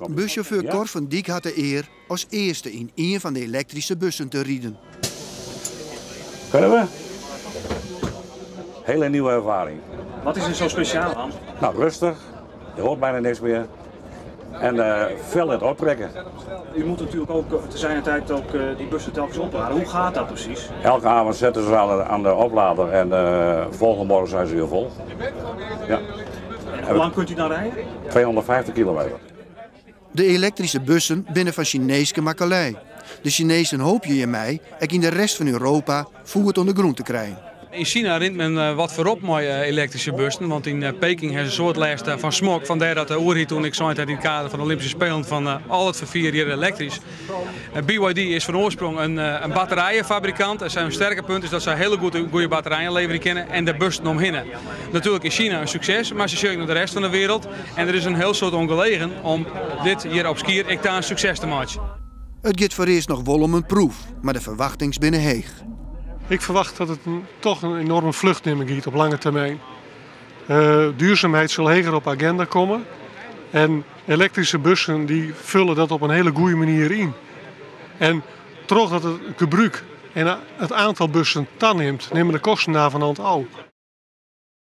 Buschauffeur Cor van Dijk had de eer als eerste in een van de elektrische bussen te rijden. Kunnen we? Hele nieuwe ervaring. Wat is er zo speciaal aan? Nou, rustig. Je hoort bijna niks meer. En veel in het optrekken. U moet natuurlijk ook te zijn tijd ook die bussen telkens opladen. Hoe gaat dat precies? Elke avond zetten ze aan de oplader en volgende morgen zijn ze weer vol. Ja. En hoe lang kunt u dan rijden? 250 kilometer. De elektrische bussen binnen van Chinese makelij. De Chinezen hoop je in mei en in de rest van Europa voert onder groen te krijgen. In China rint men wat voorop met elektrische bussen, want in Peking hebben ze een soort lijst van smog. Vandaar dat de oerhie toen ik zei in het kader van de Olympische Spelen van al het vervier hier elektrisch. BYD is van oorsprong een batterijenfabrikant. En zijn sterke punt is dat ze hele goede batterijen leveren kennen en de bussen omheen. Natuurlijk is China een succes, maar ze zien naar de rest van de wereld. En er is een heel soort ongelegen om dit hier op Skier echt een succes te maken. Het gaat voor eerst nog wel om een proef, maar de verwachtings binnen heeg. Ik verwacht dat het toch een enorme vluchtneming giet op lange termijn. Duurzaamheid zal heger op agenda komen. En elektrische bussen die vullen dat op een hele goede manier in. En toch dat het gebruik en het aantal bussen toeneemt, nemen de kosten daarvan aan het af.